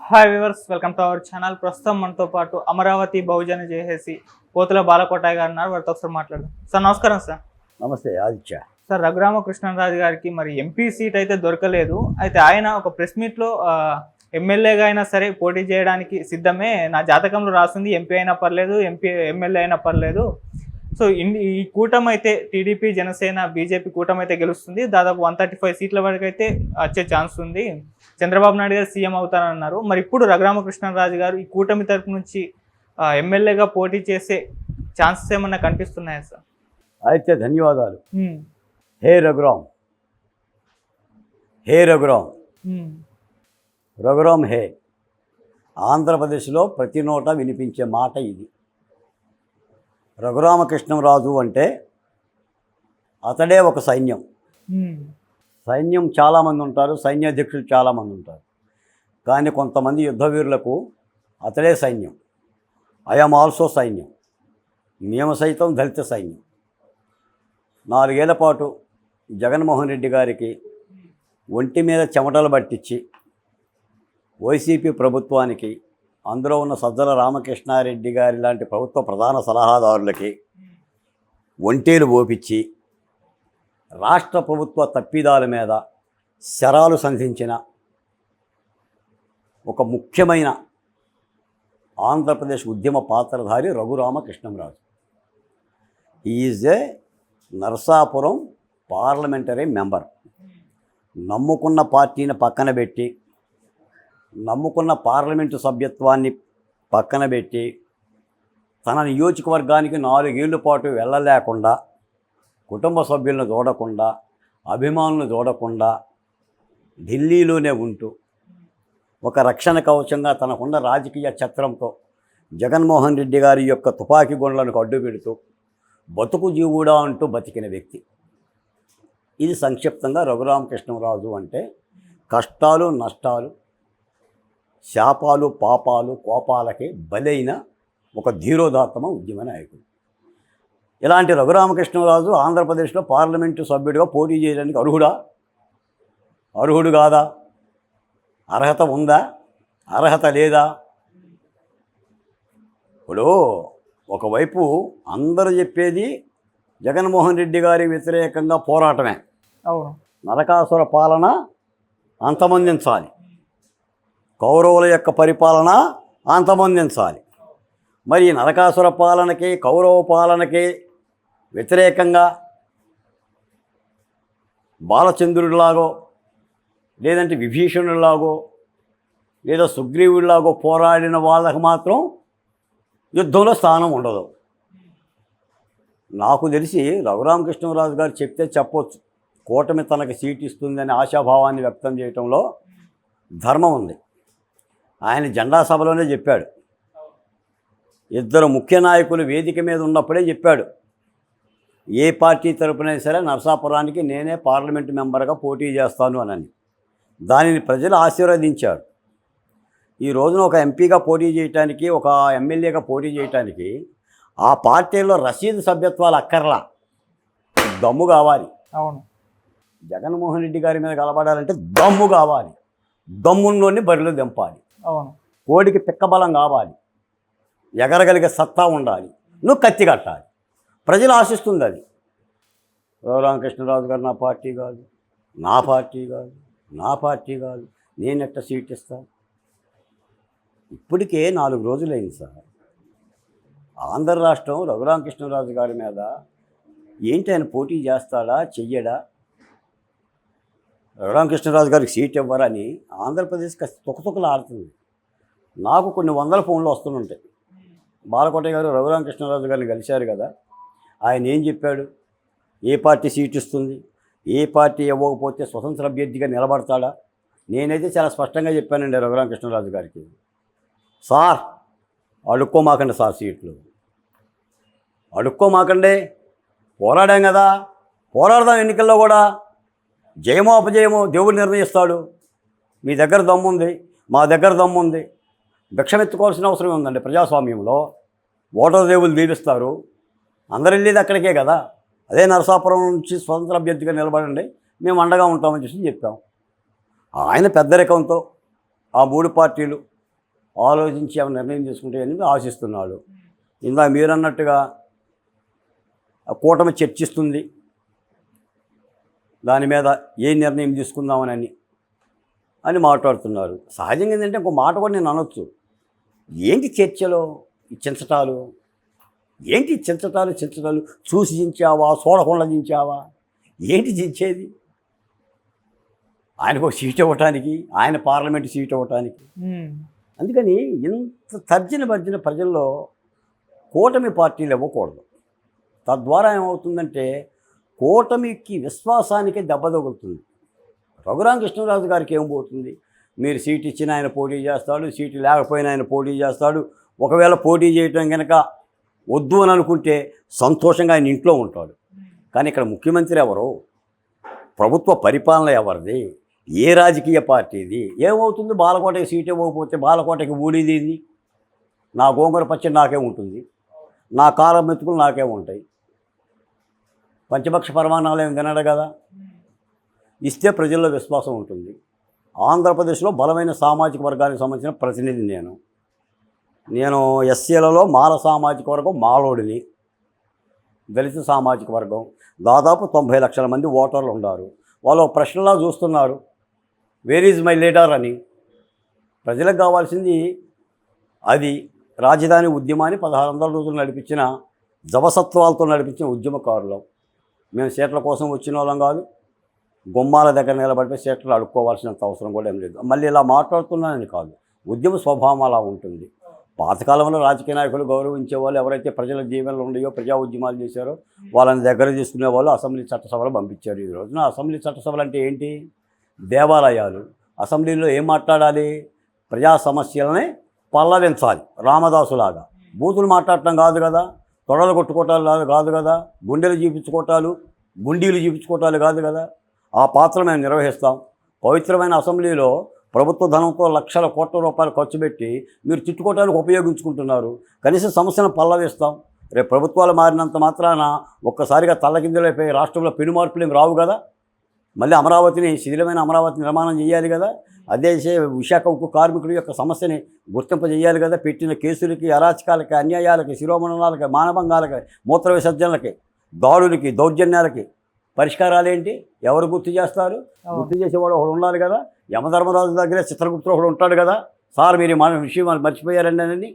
Hi viewers, welcome to our channel. ప్రస్తుతం మనతో పాటు అమరావతి బహుజన చేసేసి పోతుల బాలకోటయ్య గారు ఉన్నారు. వారితో ఒకసారి మాట్లాడదాం. సార్ నమస్కారం. సార్ నమస్తే ఆదిత్య. సార్ రఘురామకృష్ణరాజు గారికి మరి ఎంపీ సీట్ అయితే దొరకలేదు. అయితే ఆయన ఒక ప్రెస్ మీట్లో ఎమ్మెల్యేగా అయినా సరే పోటీ చేయడానికి సిద్ధమే, నా జాతకంలో రాసింది ఎంపీ అయినా పర్లేదు, ఎమ్మెల్యే అయినా పర్లేదు. సో ఈ కూటమి అయితే టీడీపీ, జనసేన, బీజేపీ కూటమి అయితే గెలుస్తుంది. దాదాపు 135 సీట్ల వరకు అయితే వచ్చే ఛాన్స్ ఉంది. చంద్రబాబు నాయుడు గారు సీఎం అవుతారన్నారు. మరి ఇప్పుడు రఘురామకృష్ణరాజు గారు ఈ కూటమి తరపు నుంచి ఎమ్మెల్యేగా పోటీ చేసే ఛాన్సెస్ ఏమన్నా కనిపిస్తున్నాయా సార్? అయితే ధన్యవాదాలు. హే రఘురామ్, హే రఘురామ్, రఘురామ్ హే. ఆంధ్రప్రదేశ్లో ప్రతి నోట వినిపించే మాట ఇది. రఘురామకృష్ణరాజు అంటే అతడే ఒక సైన్యం. సైన్యం చాలామంది ఉంటారు, సైన్యాధ్యక్షులు చాలామంది ఉంటారు. కానీ కొంతమంది యుద్ధవీరులకు అతడే సైన్యం. ఐఎమ్ ఆల్సో సైన్యం. మేము సైతం దళిత సైన్యం. 4 ఏళ్ల పాటు జగన్మోహన్ రెడ్డి గారికి ఒంటి మీద చెమటలు పట్టించి వైసీపీ ప్రభుత్వానికి, అందులో ఉన్న సజ్జల రామకృష్ణారెడ్డి గారి లాంటి ప్రభుత్వ ప్రధాన సలహాదారులకి ఒంటేలు ఓపించి రాష్ట్ర ప్రభుత్వ తప్పిదాల మీద శరాలు సంధించిన ఒక ముఖ్యమైన ఆంధ్రప్రదేశ్ ఉద్యమ పాత్రధారి Raghuramakrishnaraju. Is a Narasapuram parliamentary member. నమ్ముకున్న పార్టీని పక్కన పెట్టి, నమ్ముకున్న పార్లమెంటు సభ్యత్వాన్ని పక్కన పెట్టి, తన నియోజకవర్గానికి 4 ఏళ్ల పాటు వెళ్ళలేకుండా, కుటుంబ సభ్యులను చూడకుండా, అభిమానులను చూడకుండా ఢిల్లీలోనే ఉంటూ ఒక రక్షణ కవచంగా తనకున్న రాజకీయ ఛత్రంతో జగన్మోహన్ రెడ్డి గారి యొక్క తుపాకీ గుండ్లను అడ్డు పెడుతూ బతుకు జీవుడా అంటూ బతికిన వ్యక్తి. ఇది సంక్షిప్తంగా రఘురామకృష్ణరాజు అంటే. కష్టాలు, నష్టాలు, శాపాలు, పాపాలు, కోపాలకి బలైన ఒక ధీరోదాత్తమ ఉద్యమ నాయకుడు. ఇలాంటి రఘురామకృష్ణరాజు ఆంధ్రప్రదేశ్లో పార్లమెంటు సభ్యుడిగా పోటీ చేయడానికి అర్హుడా? అర్హుడు కాదా? అర్హత ఉందా? అర్హత లేదా? ఇప్పుడు ఒకవైపు అందరూ చెప్పేది జగన్మోహన్ రెడ్డి గారి వ్యతిరేకంగా పోరాటమే. అవును. నరకాసుర పాలన అంతమొందించాలి, కౌరవుల యొక్క పరిపాలన అంతమొందించాలి. మరి ఈ నరకాసుర పాలనకి, కౌరవ పాలనకి వ్యతిరేకంగా బాలచంద్రుడిలాగో, లేదంటే విభీషణుడిలాగో, లేదా సుగ్రీవుడిలాగో పోరాడిన వాళ్ళకు మాత్రం యుద్ధంలో స్థానం ఉండదు. నాకు తెలిసి రఘురామకృష్ణరాజు గారు చెప్తే చెప్పొచ్చు, కూటమి తనకి సీట్ ఇస్తుందని ఆశాభావాన్ని వ్యక్తం చేయటంలో ధర్మం ఉంది. ఆయన జెండా సభలోనే చెప్పాడు. 2 ముఖ్య నాయకులు వేదిక మీద ఉన్నప్పుడే చెప్పాడు, ఏ పార్టీ తరపునైనా సరే నరసాపురానికి నేనే పార్లమెంటు మెంబర్గా పోటీ చేస్తాను అని. దానిని ప్రజలు ఆశీర్వదించారు. ఈ రోజున ఒక ఎంపీగా పోటీ చేయటానికి, ఒక ఎమ్మెల్యేగా పోటీ చేయటానికి ఆ పార్టీలో రసీదు సభ్యత్వాలు అక్కర్లా, దమ్ము కావాలి. అవును. జగన్మోహన్ రెడ్డి గారి మీద కలబడాలంటే దమ్ము కావాలి. దమ్ముల్లోని బరిలో దింపాలి. అవును. కోడికి పిక్కబలం కావాలి, ఎగరగలిగే సత్తా ఉండాలి, నువ్వు కత్తి కట్టాలి. ప్రజలు ఆశిస్తుంది అది. రఘురామకృష్ణరాజు గారు నా పార్టీ కాదు, నా పార్టీ కాదు, నా పార్టీ కాదు, నేనెట్ట సీట్ ఇస్తాను. ఇప్పటికే 4 రోజులైంది సార్. ఆంధ్ర రాష్ట్రం రఘురామకృష్ణరాజు గారి మీద ఏంటి, ఆయన పోటీ చేస్తాడా చెయ్యడా? రఘురామకృష్ణరాజు గారికి సీట్ ఇవ్వరని ఆంధ్రప్రదేశ్కి తుకతుకలు ఆడుతుంది. నాకు కొన్ని 100 ఫోన్లు వస్తుంటాయి. బాలకోటయ్య గారు రఘురామకృష్ణరాజు గారిని కలిశారు కదా, ఆయన ఏం చెప్పాడు? ఏ పార్టీ సీట్ ఇస్తుంది, ఏ పార్టీ ఇవ్వకపోతే స్వతంత్ర అభ్యర్థిగా నిలబడతాడా? నేనైతే చాలా స్పష్టంగా చెప్పానండి రఘురామకృష్ణరాజు గారికి, సార్ అడుక్కోమాకండి సార్, సీట్లు అడుక్కోమాకండి, పోరాడాం కదా, పోరాడదాం. ఎన్నికల్లో కూడా జయమో అపజయమో దేవుడు నిర్ణయిస్తాడు. మీ దగ్గర దమ్ముంది, మా దగ్గర దమ్ముంది. భిక్షమెత్తుకోవాల్సిన అవసరం ఉందండి ప్రజాస్వామ్యంలో. ఓటర్ దేవులు దీవిస్తారు. అందరు వెళ్ళేది అక్కడికే కదా. అదే నరసాపురం నుంచి స్వతంత్ర అభ్యర్థిగా నిలబడండి, మేము అండగా ఉంటామని చెప్పాం. ఆయన పెద్దరికంతో ఆ 3 పార్టీలు ఆలోచించి ఏమైనా నిర్ణయం తీసుకుంటాయని ఆశిస్తున్నాడు. ఇందా మీరు అన్నట్టుగా కూటమి చర్చిస్తుంది దాని మీద ఏ నిర్ణయం తీసుకుందామని అని మాట్లాడుతున్నారు. సహజంగా ఏంటంటే ఇంకో మాట కూడా నేను అనొచ్చు. ఏంటి చర్చలో ఈ చించటాలు, ఏంటి చించటాలు చూసి చించావా, చూడకుండా చించావా, ఏంటి చించేది? ఆయనకు ఒక సీట్ ఇవ్వటానికి, ఆయన పార్లమెంటు సీట్ ఇవ్వటానికి. అందుకని ఇంత తర్జన ప్రజల్లో కూటమి పార్టీలు ఇవ్వకూడదు. తద్వారా ఏమవుతుందంటే కూటమికి విశ్వాసానికే దెబ్బ తగులుతుంది. రఘురామకృష్ణరాజు గారికి ఏమవుతుంది? మీరు సీట్ ఇచ్చిన ఆయన పోటీ చేస్తాడు, సీటు లేకపోయినా ఆయన పోటీ చేస్తాడు. ఒకవేళ పోటీ చేయటం కనుక వద్దు అని అనుకుంటే సంతోషంగా ఆయన ఇంట్లో ఉంటాడు. కానీ ఇక్కడ ముఖ్యమంత్రి ఎవరు? ప్రభుత్వ పరిపాలన ఎవరిది? ఏ రాజకీయ పార్టీది? ఏమవుతుంది? బాలకోటకి సీట్ ఇవ్వకపోతే బాలకోటకి ఊడిది. నా గోంగూర పచ్చడి నాకే ఉంటుంది, నా కారం మెతుకులు నాకే ఉంటాయి. పంచపక్ష పరమాణాలు ఏమి తినడు కదా. ఇస్తే ప్రజల్లో విశ్వాసం ఉంటుంది. ఆంధ్రప్రదేశ్లో బలమైన సామాజిక వర్గానికి సంబంధించిన ప్రతినిధి నేను ఎస్సీలలో మాల సామాజిక వర్గం, మాలోడిని, దళిత సామాజిక వర్గం దాదాపు 90 లక్షల మంది ఓటర్లు ఉన్నారు. వాళ్ళు ప్రశ్నలా చూస్తున్నారు, వేర్ ఈజ్ మై లీడర్ అని. ప్రజలకు కావాల్సింది అది. రాజధాని ఉద్యమాన్ని 1600 రోజులు నడిపించిన జవసత్వాలతో నడిపించిన ఉద్యమకారులం. మేము సీట్ల కోసం వచ్చిన వాళ్ళం కాదు. గుమ్మాల దగ్గర నిలబడిపోయి సీట్లు అడుక్కోవాల్సినంత అవసరం కూడా ఏం లేదు. మళ్ళీ ఇలా మాట్లాడుతున్నానని కాదు, ఉద్యమ స్వభావం అలా ఉంటుంది. పాతకాలంలో రాజకీయ నాయకులు గౌరవించే వాళ్ళు, ఎవరైతే ప్రజల జీవనంలో ఉన్నాయో, ప్రజా ఉద్యమాలు చేశారో వాళ్ళని దగ్గర తీసుకునే వాళ్ళు అసెంబ్లీ చట్టసభలు పంపించారు. ఈ రోజున అసెంబ్లీ చట్టసభలు అంటే ఏంటి? దేవాలయాలు. అసెంబ్లీలో ఏం మాట్లాడాలి? ప్రజా సమస్యలని పల్లవించాలి. రామదాసులాగా బూతులు మాట్లాడటం కాదు కదా, తొడలు కొట్టుకోవటాలు కాదు కదా, గుండెలు చూపించుకోవటాలు, గుండీలు చూపించుకోవటాలు కాదు కదా. ఆ పాత్ర మేము నిర్వహిస్తాం. పవిత్రమైన అసెంబ్లీలో ప్రభుత్వ ధనంతో లక్షల కోట్ల రూపాయలు ఖర్చు పెట్టి మీరు తిట్టుకోవడానికి ఉపయోగించుకుంటున్నారు. కనీసం సమస్యను పల్లవిస్తాం. రేపు ప్రభుత్వాలు మారినంత మాత్రాన ఒక్కసారిగా తల్లకిందులైపోయి రాష్ట్రంలో పెను మార్పులు ఏమి రావు కదా. మళ్ళీ అమరావతిని, శిథిలమైన అమరావతి నిర్మాణం చేయాలి కదా. అదే విశాఖ ఉక్కు కార్మికుడి యొక్క సమస్యని గుర్తింపజేయాలి కదా. పెట్టిన కేసులకి, అరాచకాలకి, అన్యాయాలకి, శిరోమణాలకి, మానభంగాలకి, మూత్ర విసర్జనలకి, దాడులకి, దౌర్జన్యాలకి పరిష్కారాలు ఏంటి? ఎవరు గుర్తు చేస్తారు? గుర్తు చేసేవాడు ఒకడు ఉండాలి కదా. యమధర్మరాజు దగ్గరే చిత్రగుప్తుడు ఒకడు ఉంటాడు కదా. సార్ మీరు మన విషయం మర్చిపోయారండి అని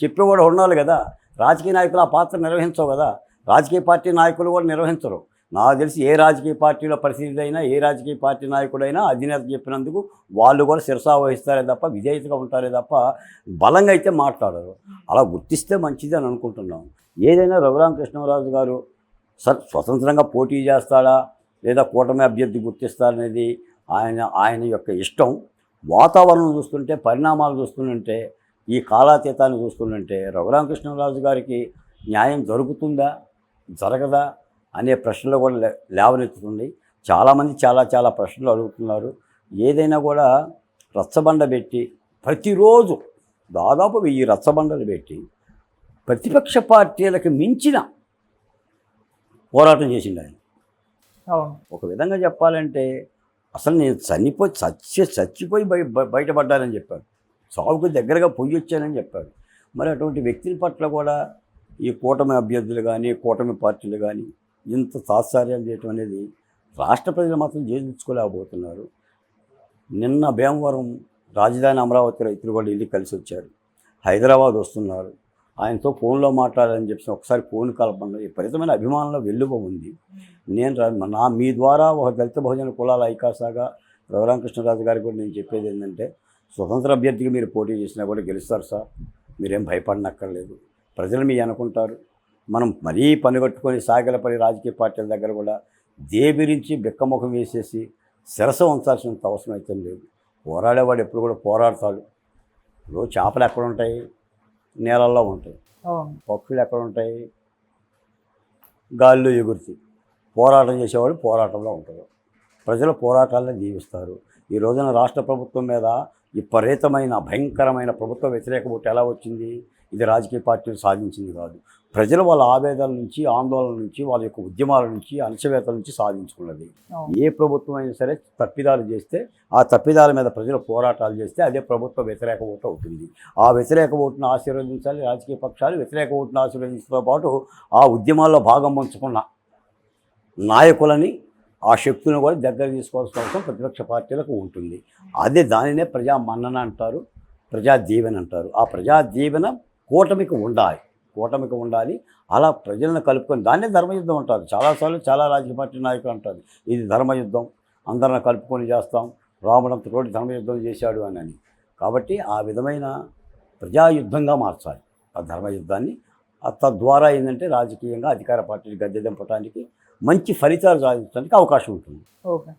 చెప్పేవాడు ఉండాలి కదా. రాజకీయ నాయకులు ఆ పాత్ర నిర్వహించవు కదా. రాజకీయ పార్టీ నాయకులు కూడా నిర్వహించరు. నాకు తెలిసి ఏ రాజకీయ పార్టీలో పరిస్థితి అయినా, ఏ రాజకీయ పార్టీ నాయకుడైనా అధినేత చెప్పినందుకు వాళ్ళు కూడా శిరసా వహిస్తారే తప్ప, విధేయతగా ఉంటారే తప్ప బలంగా అయితే మాట్లాడరు. అలా గుర్తిస్తే మంచిది అని అనుకుంటున్నాం. ఏదైనా రఘురామకృష్ణరాజు గారు స్వతంత్రంగా పోటీ చేస్తాడా లేదా కూటమి అభ్యర్థి గుర్తిస్తాడనేది ఆయన యొక్క ఇష్టం. వాతావరణం చూస్తుంటే, పరిణామాలు చూస్తుంటే, ఈ కాలాతీతాన్ని చూస్తుంటే రఘురామకృష్ణరాజు గారికి న్యాయం జరుగుతుందా జరగదా అనే ప్రశ్నలు కూడా లేవనెత్తుతుంది. చాలామంది చాలా ప్రశ్నలు అడుగుతున్నారు. ఏదైనా కూడా రచ్చబండ పెట్టి ప్రతిరోజు దాదాపు 1000 రచ్చబండలు పెట్టి ప్రతిపక్ష పార్టీలకు మించిన పోరాటం చేసిండు ఆయన. ఒక విధంగా చెప్పాలంటే అసలు నేను చచ్చిపోయి బయటపడ్డానని చెప్పాడు. సాగుకు దగ్గరగా పొయ్యి వచ్చానని చెప్పాడు. మరి అటువంటి వ్యక్తుల పట్ల కూడా ఈ కూటమి అభ్యర్థులు కానీ, కూటమి పార్టీలు కానీ ఇంత తాత్సార్యం చేయటం అనేది రాష్ట్ర ప్రజలు మాత్రం జీర్ణించుకోలేకపోతున్నారు. నిన్న భీమవరం రాజధాని అమరావతి రైతులు కూడా వెళ్ళి కలిసి వచ్చారు. హైదరాబాద్ వస్తున్నారు. ఆయనతో ఫోన్లో మాట్లాడాలని చెప్పి ఒకసారి ఫోన్ కలపండి. విపరీతమైన అభిమానంలో వెల్లువ ఉంది. మీ ద్వారా ఒక దళిత బహుజన కులాల ఐకాసాగా రఘురామకృష్ణరాజు గారికి కూడా నేను చెప్పేది ఏంటంటే, స్వతంత్ర అభ్యర్థిగా మీరు పోటీ చేసినా కూడా గెలుస్తారు సార్. మీరేం భయపడనక్కర్లేదు. ప్రజలు మీ అనుకుంటారు. మనం మరీ పనిగట్టుకొని సాగలపడి రాజకీయ పార్టీల దగ్గర కూడా దేబిరించి బిక్కముఖం వేసేసి శిరస ఉంచాల్సినంత అవసరం అయితే లేదు. పోరాడేవాడు ఎప్పుడు కూడా పోరాడతాడు. ఇప్పుడు చేపలు ఎక్కడ ఉంటాయి? నేలల్లో ఉంటాయి. పక్షులు ఎక్కడ ఉంటాయి? గాలిలో ఎగురుతాయి. పోరాటం చేసేవాడు పోరాటంలో ఉంటారు. ప్రజలు పోరాటాలను జీవిస్తారు. ఈ రోజున రాష్ట్ర ప్రభుత్వం మీద విపరీతమైన భయంకరమైన ప్రభుత్వ వ్యతిరేక ఓటు ఎలా వచ్చింది? ఇది రాజకీయ పార్టీలు సాధించింది కాదు. ప్రజలు వాళ్ళ ఆవేదన నుంచి, ఆందోళన నుంచి, వాళ్ళ యొక్క ఉద్యమాల నుంచి, అణచివేతల నుంచి సాధించుకున్నది. అవును. ఏ ప్రభుత్వం అయినా సరే తప్పిదాలు చేస్తే, ఆ తప్పిదాల మీద ప్రజలు పోరాటాలు చేస్తే అదే ప్రభుత్వ వ్యతిరేక ఓటు అవుతుంది. ఆ వ్యతిరేక ఓటును ఆశీర్వదించాలి రాజకీయ పక్షాలు. వ్యతిరేక ఓటును ఆశీర్వదించడంతో పాటు ఆ ఉద్యమాల్లో భాగం పంచుకున్న నాయకులని, ఆ శక్తులను కూడా దగ్గర తీసుకోవాల్సిన అవసరం ప్రతిపక్ష పార్టీలకు ఉంటుంది. అదే దానినే ప్రజా మన్నన అంటారు, ప్రజా దీవెన అంటారు. ఆ ప్రజా దీవెన కూటమికి ఉండాలి. అలా ప్రజలను కలుపుకొని దాన్నే ధర్మయుద్ధం అంటారు. చాలాసార్లు చాలా రాజకీయ పార్టీ నాయకులు అంటారు ఇది ధర్మయుద్ధం, అందరిని కలుపుకొని చేస్తాం, రాముడంత తోటి ధర్మయుద్ధం చేశాడు అని. కాబట్టి ఆ విధమైన ప్రజాయుద్ధంగా మార్చాలి ఆ ధర్మయుద్ధాన్ని. తద్వారా ఏంటంటే రాజకీయంగా అధికార పార్టీలు గద్దె దింపడానికి, మంచి ఫలితాలు సాధించడానికి అవకాశం ఉంటుంది. ఓకే.